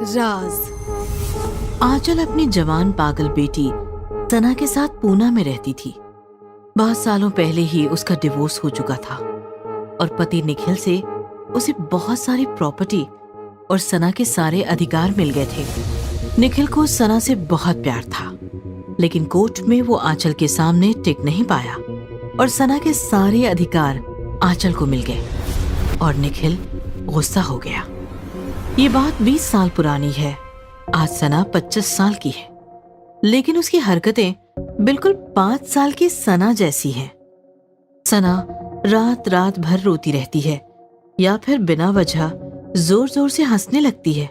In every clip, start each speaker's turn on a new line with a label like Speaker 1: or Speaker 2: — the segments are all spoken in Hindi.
Speaker 1: राज।
Speaker 2: आंचल अपनी जवान पागल बेटी सना के साथ पूना में रहती थी। बहुत सालों पहले ही उसका डिवोर्स हो चुका था और पति निखिल से उसे बहुत सारी प्रॉपर्टी और सना के सारे अधिकार मिल गए थे। निखिल को सना से बहुत प्यार था, लेकिन कोर्ट में वो आंचल के सामने टिक नहीं पाया और सना के सारे अधिकार आंचल को मिल गए और निखिल गुस्सा हो गया। ये बात 20 साल पुरानी है। आज सना 25 साल की है, लेकिन उसकी हरकतें बिल्कुल 5 साल की सना जैसी हैं। सना रात रात भर रोती रहती है या फिर बिना वजह जोर जोर से हंसने लगती है।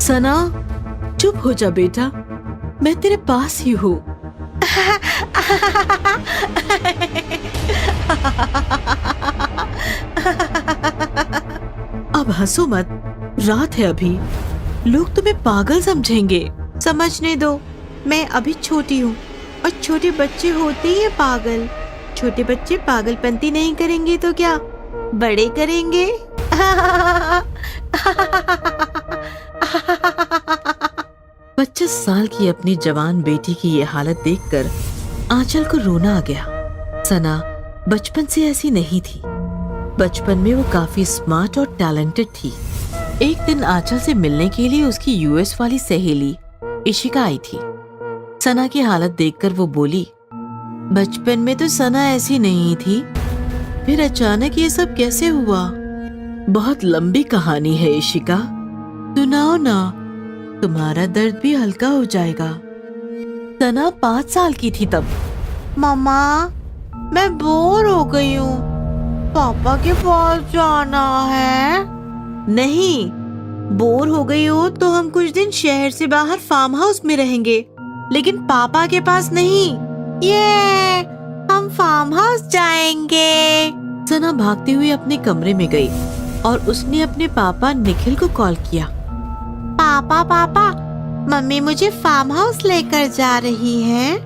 Speaker 2: सना, चुप हो जा बेटा, मैं तेरे पास ही हूँ। अब हंसो मत, रात है अभी, लोग तुम्हें पागल समझेंगे।
Speaker 1: समझने दो, मैं अभी छोटी हूँ और छोटे बच्चे होते ही हैं पागल। छोटे बच्चे पागलपंती नहीं करेंगे तो क्या बड़े करेंगे।
Speaker 2: 25 साल की अपनी जवान बेटी की ये हालत देखकर आंचल को रोना आ गया। सना बचपन से ऐसी नहीं थी। बचपन में वो काफी स्मार्ट और टैलेंटेड थी। एक दिन आंचल से मिलने के लिए उसकी यूएस वाली सहेली इशिका आई थी। सना की हालत देखकर वो बोली, बचपन में तो सना ऐसी नहीं थी, फिर अचानक ये सब कैसे हुआ? बहुत लंबी कहानी है इशिका, सुनाओ ना, तुम्हारा दर्द भी हल्का हो जाएगा। सना 5 साल की थी तब।
Speaker 1: मम्मा, मैं बोर हो गई हूँ, पापा के पास जाना है।
Speaker 2: नहीं, बोर हो गई हो तो हम कुछ दिन शहर से बाहर फार्म हाउस में रहेंगे, लेकिन पापा के पास नहीं।
Speaker 1: ये हम फार्म हाउस जाएंगे।
Speaker 2: सना भागती हुई अपने कमरे में गई और उसने अपने पापा निखिल को कॉल किया।
Speaker 1: पापा पापा, मम्मी मुझे फार्म हाउस लेकर जा रही है।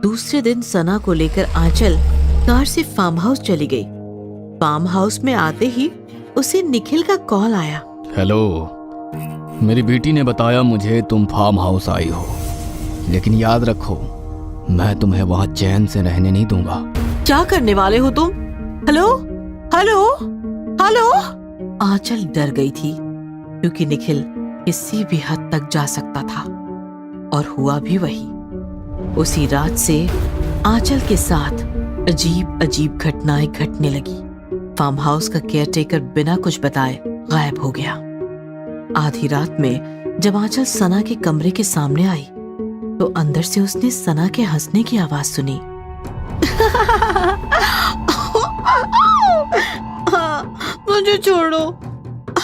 Speaker 2: दूसरे दिन सना को लेकर आंचल कार से फार्म हाउस चली गई। फार्म हाउस में आते ही उसे निखिल का कॉल आया।
Speaker 3: हेलो, मेरी बेटी ने बताया मुझे तुम फार्म हाउस आई हो, लेकिन याद रखो मैं तुम्हें वहाँ चैन से रहने नहीं दूंगा।
Speaker 2: क्या करने वाले हो तुम? Hello hello hello. आंचल डर गई थी क्योंकि निखिल किसी भी हद तक जा सकता था और हुआ भी वही। उसी रात से आंचल के साथ अजीब अजीब घटनाएं घटने लगी। फार्म हाउस का केयरटेकर बिना कुछ बताए गायब हो गया। आधी रात में जब आंचल सना के कमरे के सामने आई तो अंदर से उसने सना के हंसने की आवाज सुनी।
Speaker 1: मुझे छोड़ो,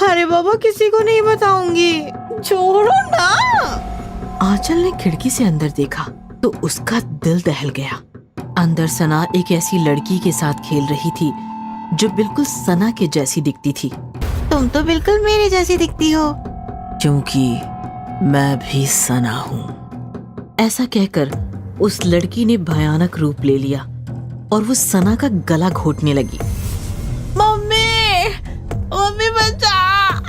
Speaker 1: अरे बाबा किसी को नहीं बताऊंगी, छोड़ो ना।
Speaker 2: आंचल ने खिड़की से अंदर देखा तो उसका दिल दहल गया। अंदर सना एक ऐसी लड़की के साथ खेल रही थी जो बिल्कुल सना के जैसी दिखती थी।
Speaker 1: तुम तो बिल्कुल मेरे जैसी दिखती हो।
Speaker 2: क्योंकि मैं भी सना हूँ। ऐसा कहकर उस लड़की ने भयानक रूप ले लिया और वो सना का गला घोटने लगी।
Speaker 1: मम्मी, मम्मी बचाओ,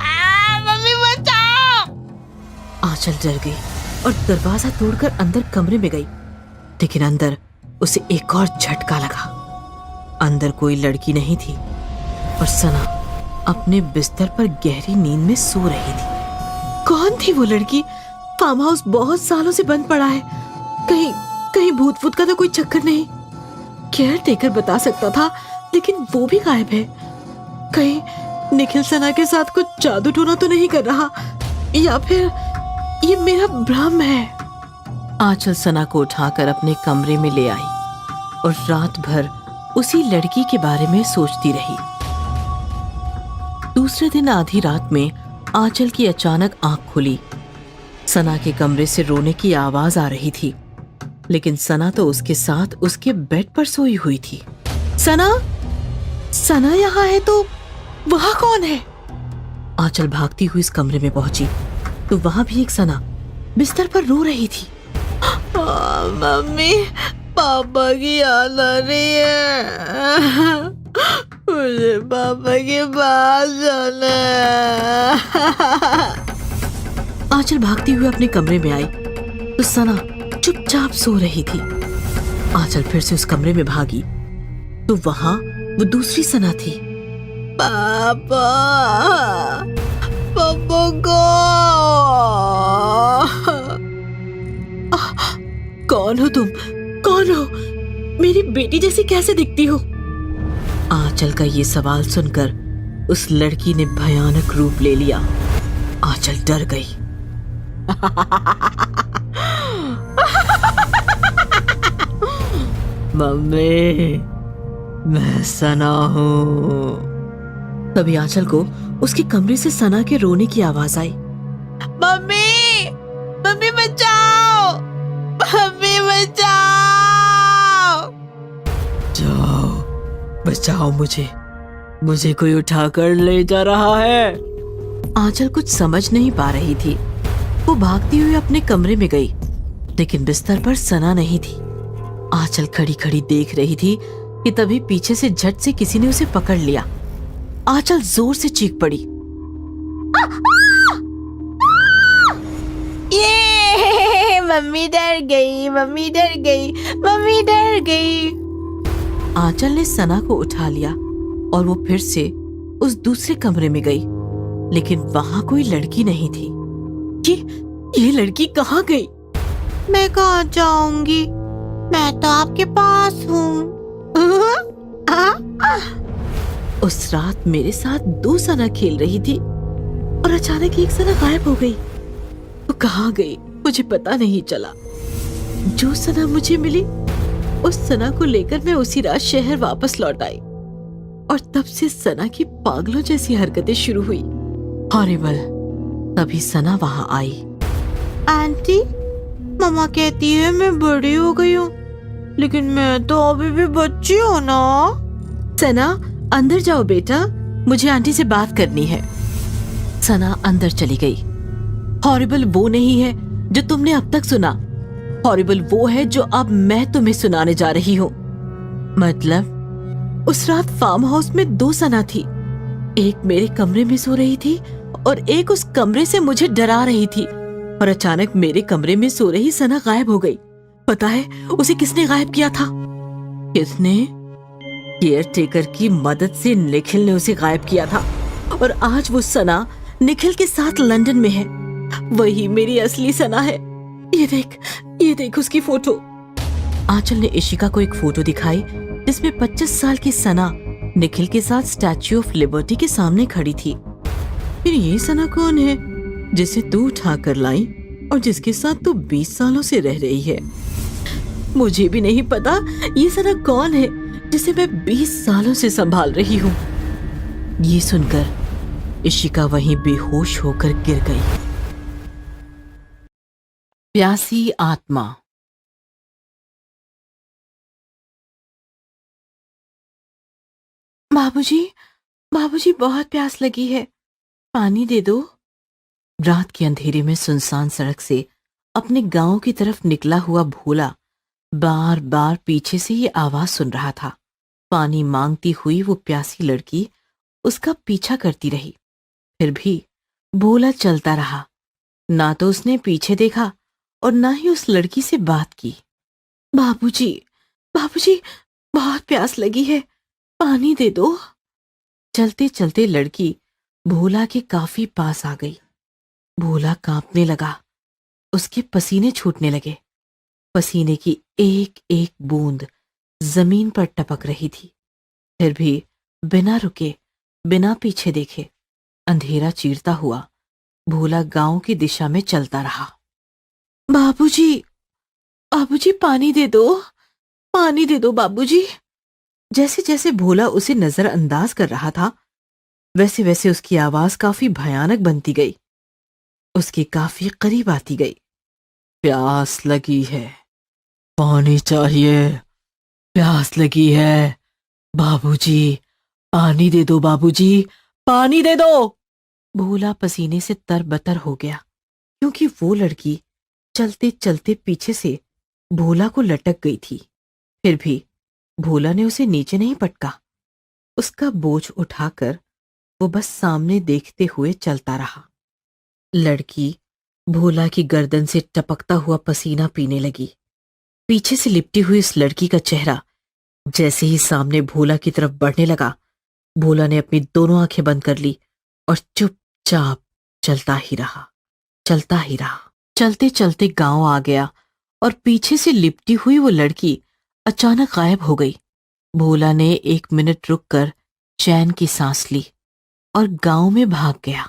Speaker 1: मम्मी बचाओ।
Speaker 2: आंचल डर गई और दरवाजा तोड़कर अंदर कमरे में गई, लेकिन अंदर उसे एक और झटका लगा। अंदर कोई लड़की नहीं थी और सना अपने बिस्तर पर गहरी नींद में सो रही थी। कौन थी वो लड़की? फार्म हाउस बहुत सालों से बंद पड़ा है, कहीं भूत फूत का तो कोई चक्कर नहीं। केयर टेकर बता सकता था, लेकिन वो भी गायब है। कहीं निखिल सना के साथ कुछ जादू टोना तो नहीं कर रहा, या फिर ये मेरा भ्रम है। आंचल सना को उठाकर अपने कमरे में ले आई और रात भर उसी लड़की के बारे में सोचती रही। दूसरे दिन आधी रात में आंचल की अचानक आंख खुली। सना के कमरे से रोने की आवाज आ रही थी, लेकिन सना तो उसके साथ उसके बेड पर सोई हुई थी। सना, सना यहाँ है तो वहाँ कौन है? आंचल भागती हुई इस कमरे में पहुंची तो वहां भी एक सना बिस्तर पर रो रही थी।
Speaker 1: मम्मी, पापा की याद आ रही है। मुझे पापा के पास जाना है।
Speaker 2: आंचल भागती हुई अपने कमरे में आई तो सना चुपचाप सो रही थी। आंचल फिर से उस कमरे में भागी तो वहां वो दूसरी सना थी।
Speaker 1: पापा, पापा को
Speaker 2: कौन हो तुम? कौन हो? मेरी बेटी जैसी कैसे दिखती हो? आंचल का ये सवाल सुनकर उस लड़की ने भयानक रूप ले लिया। आंचल डर गई। मम्मी, मैं सना हूँ। तभी आंचल को उसके कमरे से सना के रोने की आवाज आई।
Speaker 1: मम्मी, मम्मी बचाओ, मम्मी बचाओ।
Speaker 2: जाओ, बचाओ मुझे कोई उठाकर ले जा रहा है। आंचल कुछ समझ नहीं पा रही थी। वो भागती हुई अपने कमरे में गई, लेकिन बिस्तर पर सना नहीं थी। आंचल खड़ी खड़ी देख रही थी कि तभी पीछे से झट से किसी ने उसे पकड़ लिया। आंचल जोर से चीख पड़ी।
Speaker 1: ये मम्मी डर गई, मम्मी डर गई, मम्मी डर गई।
Speaker 2: आंचल ने सना को उठा लिया और वो फिर से उस दूसरे कमरे में गई, लेकिन वहां कोई लड़की नहीं थी। ये लड़की कहाँ गई?
Speaker 1: मैं कहाँ जाऊंगी, मैं तो आपके पास हूँ।
Speaker 2: उस रात मेरे साथ 2 सना खेल रही थी और अचानक एक सना गायब हो गई। वो कहाँ गई मुझे पता नहीं चला। जो सना मुझे मिली उस सना को लेकर मैं उसी रात शहर वापस लौट आई और तब से सना की पागलों जैसी हरकतें शुरू हुई। हॉरिबल। तभी सना वहां आई।
Speaker 1: आंटी, मम्मा कहती है मैं बड़ी हो गई हूँ, लेकिन मैं तो अभी भी बच्ची हूँ ना।
Speaker 2: सना, अंदर जाओ बेटा, मुझे आंटी से बात करनी है। सना अंदर चली गई। हॉरिबल वो नहीं है जो तुमने अब तक सुना। हॉरिबल वो है जो अब मैं तुम्हें सुनाने जा रही हूँ। मतलब उस रात फार्म हाउस में 2 सना थी। एक मेरे कमरे में सो रही थी और एक उस कमरे से मुझे डरा रही थी। और अचानक मेरे कमरे में सो रही सना गायब हो गई। पता है उसे किसने गायब किया था? किसने? केयर टेकर की मदद से निखिल ने उसे गायब किया था और आज वो सना निखिल के साथ लंदन में है। वही मेरी असली सना है। ये देख उसकी फोटो। आंचल ने इशिका को एक फोटो दिखाई जिसमें 25 साल की सना निखिल के साथ स्टैच्यू ऑफ लिबर्टी के सामने खड़ी थी। फिर ये सना कौन है जिसे तू उठा कर लाई और जिसके साथ तू 20 सालों से रह रही है? मुझे भी नहीं पता ये सना कौन है जिसे मैं 20 सालों से संभाल रही हूँ। ये सुनकर इशिका वहीं बेहोश होकर गिर गई। प्यासी आत्मा। बाबूजी बहुत प्यास लगी है, पानी दे दो। रात के अंधेरे में सुनसान सड़क से अपने गांव की तरफ निकला हुआ भोला बार बार पीछे से ये आवाज सुन रहा था। पानी मांगती हुई वो प्यासी लड़की उसका पीछा करती रही। फिर भी भोला चलता रहा। ना तो उसने पीछे देखा और ना ही उस लड़की से बात की। बाबूजी बहुत प्यास लगी है, पानी दे दो। चलते चलते लड़की भोला के काफी पास आ गई। भोला कांपने लगा। उसके पसीने छूटने लगे। पसीने की एक एक बूंद जमीन पर टपक रही थी। फिर भी बिना रुके, बिना पीछे देखे, अंधेरा चीरता हुआ भोला गांव की दिशा में चलता रहा। बाबूजी पानी दे दो बाबूजी। जैसे जैसे भोला उसे नजरअंदाज कर रहा था, वैसे वैसे उसकी आवाज काफी भयानक बनती गई। उसके काफी करीब आती गई। प्यास लगी है, पानी चाहिए, प्यास लगी है, बाबूजी पानी दे दो, बाबूजी पानी दे दो। भोला पसीने से तरबतर हो गया क्योंकि वो लड़की चलते चलते पीछे से भोला को लटक गई थी। फिर भी भोला ने उसे नीचे नहीं पटका। उसका बोझ उठाकर वो बस सामने देखते हुए चलता रहा। लड़की भोला की गर्दन से टपकता हुआ पसीना पीने लगी। पीछे से लिपटी हुई इस लड़की का चेहरा जैसे ही सामने भोला की तरफ बढ़ने लगा, भोला ने अपनी दोनों आंखें बंद कर ली और चुपचाप चलता ही रहा, चलता ही रहा। चलते चलते गांव आ गया और पीछे से लिपटी हुई वो लड़की अचानक गायब हो गई। भोला ने 1 मिनट रुककर चैन की सांस ली और गांव में भाग गया।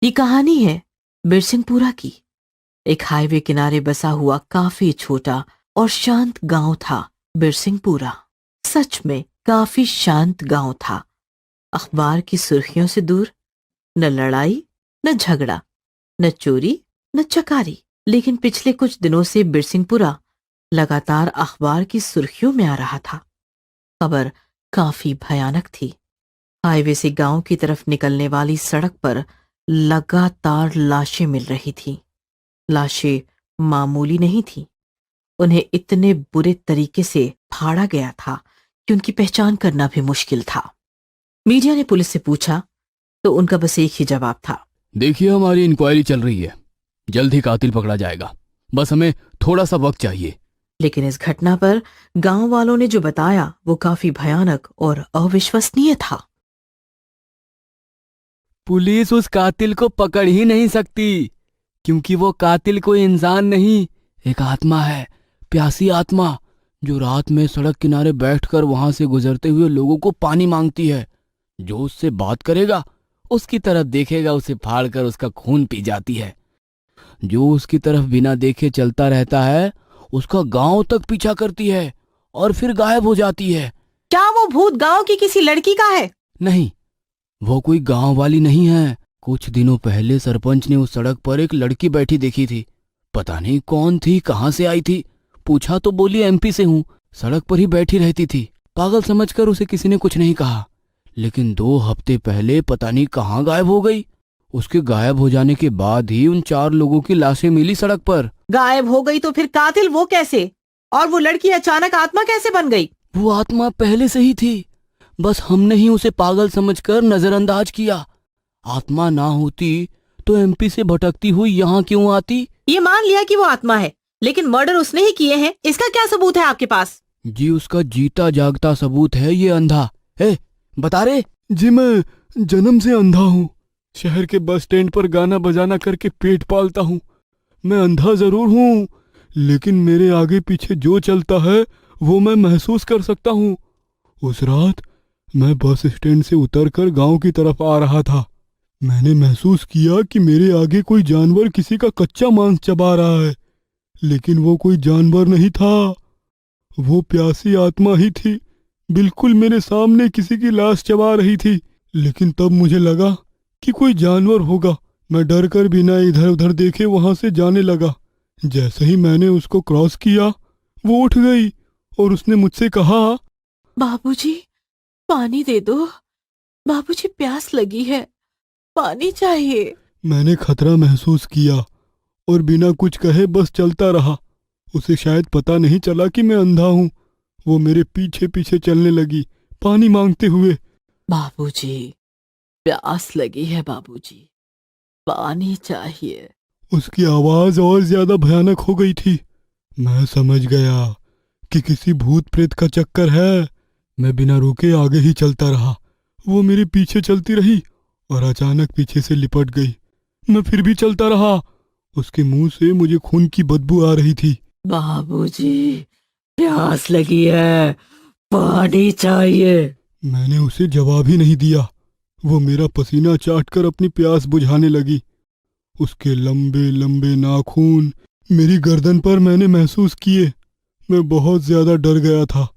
Speaker 2: ये कहानी है बिरसिंहपुरा की। एक हाईवे किनारे बसा हुआ काफी छोटा और शांत गांव था बिरसिंहपुरा। सच में काफी शांत गांव था। अखबार की सुर्खियों से दूर, न लड़ाई न झगड़ा, न चोरी न चकारी। लेकिन पिछले कुछ दिनों से बिरसिंहपुरा लगातार अखबार की सुर्खियों में आ रहा था। खबर काफी भयानक थी। हाईवे से गांव की तरफ निकलने वाली सड़क पर लगातार लाशें मिल रही थीं। लाशें मामूली नहीं थीं। उन्हें इतने बुरे तरीके से फाड़ा गया था कि उनकी पहचान करना भी मुश्किल था। मीडिया ने पुलिस से पूछा तो उनका बस एक ही जवाब था,
Speaker 3: देखिए, हमारी इंक्वायरी चल रही है, जल्द ही कातिल पकड़ा जाएगा, बस हमें थोड़ा सा वक्त चाहिए।
Speaker 2: लेकिन इस घटना पर गांव वालों ने जो बताया वो काफी भयानक और अविश्वसनीय था।
Speaker 3: पुलिस उस कातिल को पकड़ ही नहीं सकती, क्योंकि वो कातिल कोई इंसान नहीं, एक आत्मा है, प्यासी आत्मा, जो रात में सड़क किनारे बैठकर वहां से गुजरते हुए लोगों को पानी मांगती है। जो उससे बात करेगा, उसकी तरफ देखेगा, उसे फाड़कर उसका खून पी जाती है। जो उसकी तरफ बिना देखे चलता रहता है, उसका गांव तक पीछा करती है और फिर गायब हो जाती है।
Speaker 2: क्या वो भूत गांव की किसी लड़की का है?
Speaker 3: नहीं, वो कोई गांव वाली नहीं है। कुछ दिनों पहले सरपंच ने उस सड़क पर एक लड़की बैठी देखी थी। पता नहीं कौन थी, कहां से आई थी। पूछा तो बोली एमपी से हूं। सड़क पर ही बैठी रहती थी। पागल समझकर उसे किसी ने कुछ नहीं कहा। लेकिन 2 हफ्ते पहले पता नहीं कहां गायब हो गई। उसके गायब हो जाने के बाद ही उन 4 लोगों की लाशें मिली सड़क पर।
Speaker 2: गायब हो गई तो फिर कातिल वो कैसे? और वो लड़की अचानक आत्मा कैसे बन गई?
Speaker 3: वो आत्मा पहले से ही थी, बस हमने ही उसे पागल समझकर नजरअंदाज किया। आत्मा ना होती तो एमपी से भटकती हुई यहाँ क्यों आती?
Speaker 2: ये मान लिया कि वो आत्मा है, लेकिन मर्डर उसने ही किए हैं, इसका क्या सबूत है आपके पास?
Speaker 3: जी, उसका जीता जागता सबूत है ये अंधा। बता रे। जी, मैं जन्म से अंधा हूँ। शहर के बस स्टैंड पर गाना बजाना करके पेट पालता हूँ। मैं अंधा जरूर हूँ, लेकिन मेरे आगे पीछे जो चलता है वो मैं महसूस कर सकता हूँ। उस रात मैं बस स्टैंड से उतरकर गांव की तरफ आ रहा था। मैंने महसूस किया कि मेरे आगे कोई जानवर किसी का कच्चा मांस चबा रहा है, लेकिन वो कोई जानवर नहीं था, वो प्यासी आत्मा ही थी। बिल्कुल मेरे सामने किसी की लाश चबा रही थी। लेकिन तब मुझे लगा कि कोई जानवर होगा। मैं डर कर बिना इधर उधर देखे वहां से जाने लगा। जैसे ही मैंने उसको क्रॉस किया, वो उठ गई और उसने मुझसे कहा,
Speaker 2: बाबूजी, पानी दे दो। बाबूजी, प्यास लगी है, पानी चाहिए।
Speaker 3: मैंने खतरा महसूस किया और बिना कुछ कहे बस चलता रहा। उसे शायद पता नहीं चला कि मैं अंधा हूँ। वो मेरे पीछे पीछे चलने लगी, पानी मांगते हुए।
Speaker 2: बाबूजी, प्यास लगी है बाबूजी, पानी चाहिए।
Speaker 3: उसकी आवाज और ज्यादा भयानक हो गई थी। मैं समझ गया कि किसी भूत प्रेत का चक्कर है। मैं बिना रुके आगे ही चलता रहा। वो मेरे पीछे चलती रही और अचानक पीछे से लिपट गई। मैं फिर भी चलता रहा। उसके मुंह से मुझे खून की बदबू आ रही थी।
Speaker 2: बाबूजी, प्यास लगी है, पानी चाहिए।
Speaker 3: मैंने उसे जवाब ही नहीं दिया। वो मेरा पसीना चाटकर अपनी प्यास बुझाने लगी। उसके लंबे लंबे नाखून मेरी गर्दन पर मैंने महसूस किए। मैं बहुत ज्यादा डर गया था।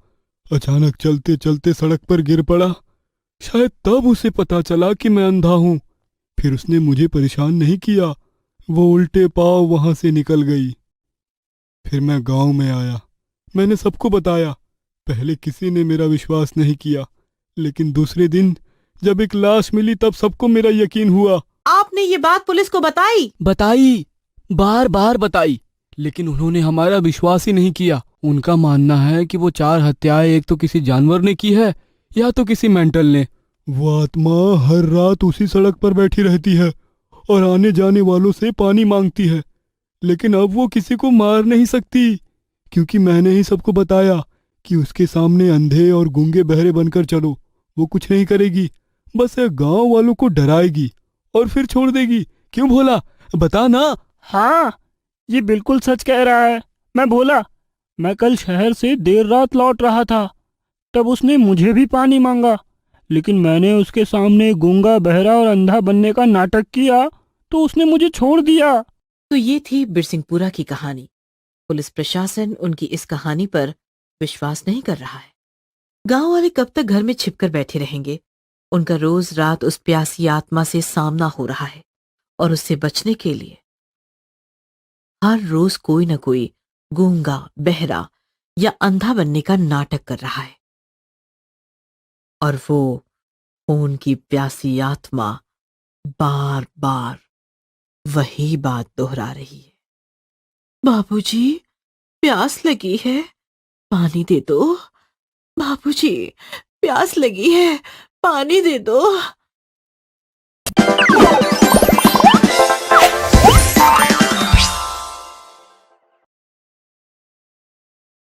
Speaker 3: अचानक चलते चलते सड़क पर गिर पड़ा। शायद तब उसे पता चला कि मैं अंधा हूँ। फिर उसने मुझे परेशान नहीं किया। वो उल्टे पांव वहां से निकल गई। फिर मैं गांव में आया। मैंने सबको बताया। पहले किसी ने मेरा विश्वास नहीं किया, लेकिन दूसरे दिन जब एक लाश मिली तब सबको मेरा यकीन हुआ।
Speaker 2: आपने ये बात पुलिस को बताई?
Speaker 3: बताई, बार बार बताई, लेकिन उन्होंने हमारा विश्वास ही नहीं किया। उनका मानना है कि वो 4 हत्याएं एक तो किसी जानवर ने की है या तो किसी मेंटल ने। वो आत्मा हर रात उसी सड़क पर बैठी रहती है और आने जाने वालों से पानी मांगती है, लेकिन अब वो किसी को मार नहीं सकती क्योंकि मैंने ही सबको बताया कि उसके सामने अंधे और गूंगे बहरे बनकर चलो। वो कुछ नहीं करेगी, बस गांव वालों को डराएगी और फिर छोड़ देगी। क्यों भोला, बता ना।
Speaker 4: हाँ, ये बिल्कुल सच कह रहा है। मैं भोला, मैं कल शहर से देर रात लौट रहा था, तब उसने मुझे भी पानी मांगा, लेकिन मैंने उसके सामने गूंगा बहरा और अंधा बनने का नाटक किया तो उसने मुझे छोड़ दिया।
Speaker 2: तो ये थी बिरसिंहपुरा की कहानी। पुलिस प्रशासन उनकी इस कहानी पर विश्वास नहीं कर रहा है। गांव वाले कब तक घर में छिपकर बैठे रहेंगे? उनका रोज रात उस प्यासी आत्मा से सामना हो रहा है और उससे बचने के लिए हर रोज कोई न कोई गूंगा, बहरा या अंधा बनने का नाटक कर रहा है। और वो खून की प्यासी आत्मा बार बार वही बात दोहरा रही है। बाबूजी, प्यास लगी है, पानी दे दो। बाबूजी, प्यास लगी है, पानी दे दो।